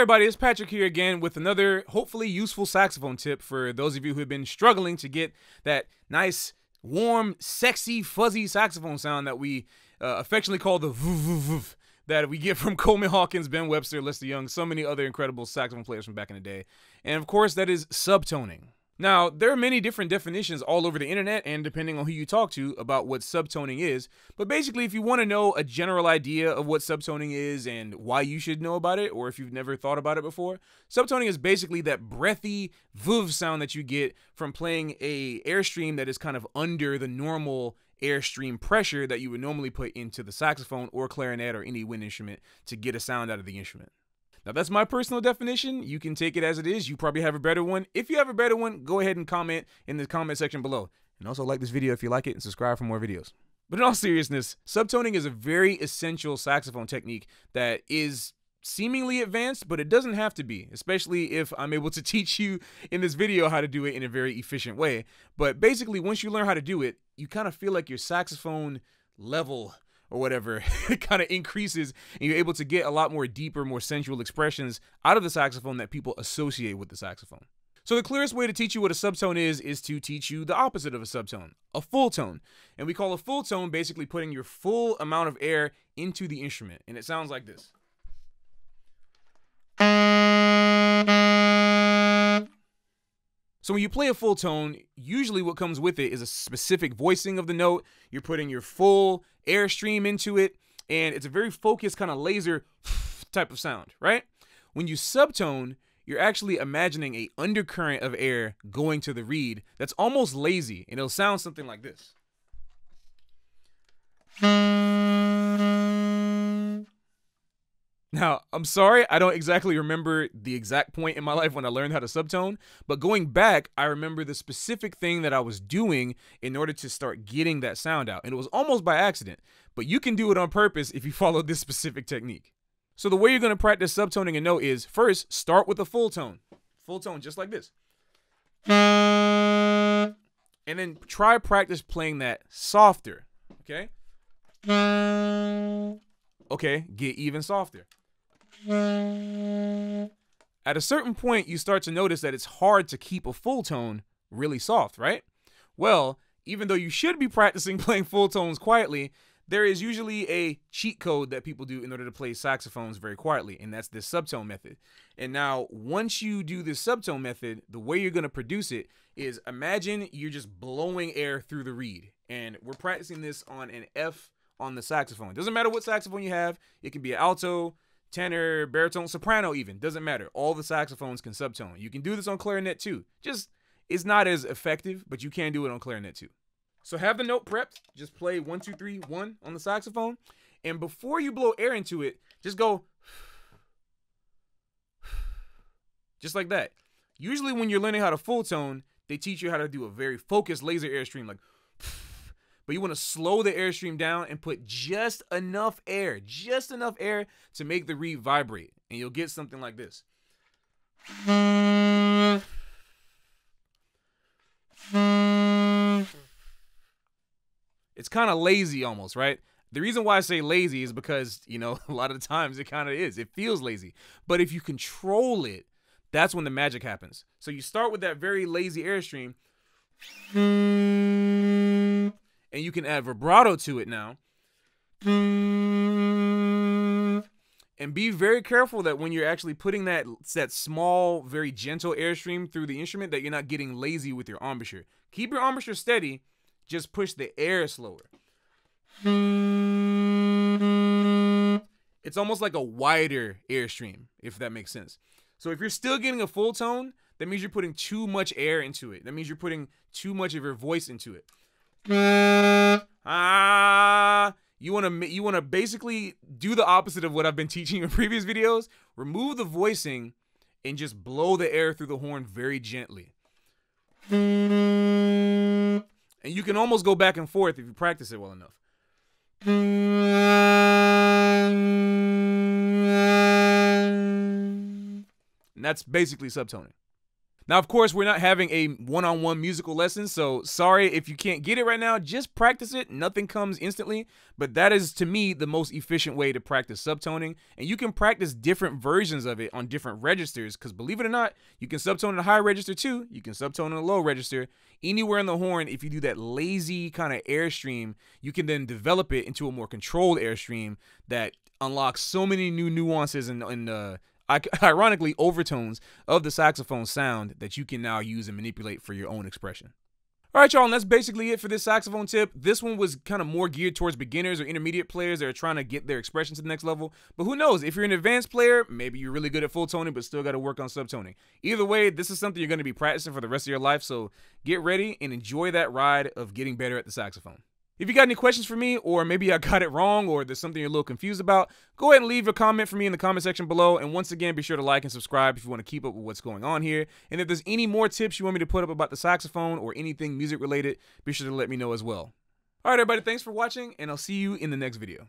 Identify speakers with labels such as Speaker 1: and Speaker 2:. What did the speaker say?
Speaker 1: everybody, it's Patrick here again with another hopefully useful saxophone tip for those of you who have been struggling to get that nice, warm, sexy, fuzzy saxophone sound that we affectionately call the v that we get from Coleman Hawkins, Ben Webster, Lester Young, so many other incredible saxophone players from back in the day. And of course, that is subtoning. Now, there are many different definitions all over the internet and depending on who you talk to about what subtoning is. But basically, if you want to know a general idea of what subtoning is and why you should know about it, or if you've never thought about it before, subtoning is basically that breathy vuv sound that you get from playing a airstream that is kind of under the normal airstream pressure that you would normally put into the saxophone or clarinet or any wind instrument to get a sound out of the instrument. Now, that's my personal definition. You can take it as it is. You probably have a better one. If you have a better one, go ahead and comment in the comment section below. And also like this video if you like it and subscribe for more videos. But in all seriousness, subtoning is a very essential saxophone technique that is seemingly advanced, but it doesn't have to be, especially if I'm able to teach you in this video how to do it in a very efficient way. But basically, once you learn how to do it, you kind of feel like your saxophone level or whatever, it kind of increases and you're able to get a lot more deeper, more sensual expressions out of the saxophone that people associate with the saxophone. So the clearest way to teach you what a subtone is to teach you the opposite of a subtone, a full tone. And we call a full tone basically putting your full amount of air into the instrument. And it sounds like this. So when you play a full tone, usually what comes with it is a specific voicing of the note. You're putting your full airstream into it, and it's a very focused kind of laser type of sound, right? When you subtone, you're actually imagining an undercurrent of air going to the reed that's almost lazy, and it'll sound something like this. Now, I'm sorry, I don't exactly remember the exact point in my life when I learned how to subtone, but going back, I remember the specific thing that I was doing in order to start getting that sound out. And it was almost by accident, but you can do it on purpose if you follow this specific technique. So the way you're gonna practice subtoning a note is, first, start with a full tone just like this. And then try practice playing that softer, okay? Okay, get even softer. At a certain point, you start to notice that it's hard to keep a full tone really soft, right? Well, even though you should be practicing playing full tones quietly, there is usually a cheat code that people do in order to play saxophones very quietly, and that's this subtone method. And now, once you do this subtone method, the way you're going to produce it is imagine you're just blowing air through the reed. And we're practicing this on an F on the saxophone. It doesn't matter what saxophone you have. It can be an alto, tenor, baritone, soprano even. Doesn't matter. All the saxophones can subtone. You can do this on clarinet too. Just, it's not as effective, but you can do it on clarinet too. So have the note prepped. Just play 1, 2, 3, 1 on the saxophone. And before you blow air into it, just go just like that. Usually when you're learning how to full tone, they teach you how to do a very focused laser airstream like but you want to slow the airstream down and put just enough air to make the reed vibrate. And you'll get something like this. It's kind of lazy almost, right? The reason why I say lazy is because, you know, a lot of the times it kind of is. It feels lazy. But if you control it, that's when the magic happens. So you start with that very lazy airstream. And you can add vibrato to it now. And be very careful that when you're actually putting that small, very gentle airstream through the instrument, that you're not getting lazy with your embouchure. Keep your embouchure steady, just push the air slower. It's almost like a wider airstream, if that makes sense. So if you're still getting a full tone, that means you're putting too much air into it. That means you're putting too much of your voice into it. You want to basically do the opposite of what I've been teaching in previous videos. Remove the voicing and just blow the air through the horn very gently. And you can almost go back and forth if you practice it well enough. And that's basically subtoning. Now, of course, we're not having a one-on-one musical lesson, so sorry if you can't get it right now. Just practice it. Nothing comes instantly, but that is, to me, the most efficient way to practice subtoning. And you can practice different versions of it on different registers, because believe it or not, you can subtone in a high register too. You can subtone in a low register. Anywhere in the horn, if you do that lazy kind of airstream, you can then develop it into a more controlled airstream that unlocks so many new nuances and ironically overtones of the saxophone sound that you can now use and manipulate for your own expression. All right, y'all, and that's basically it for this saxophone tip. This one was kind of more geared towards beginners or intermediate players that are trying to get their expression to the next level. But who knows? If you're an advanced player, maybe you're really good at full toning but still got to work on subtoning. Either way, this is something you're going to be practicing for the rest of your life, so get ready and enjoy that ride of getting better at the saxophone. If you got any questions for me, or maybe I got it wrong, or there's something you're a little confused about, go ahead and leave a comment for me in the comment section below. And once again, be sure to like and subscribe if you want to keep up with what's going on here. And if there's any more tips you want me to put up about the saxophone or anything music related, be sure to let me know as well. All right, everybody, thanks for watching, and I'll see you in the next video.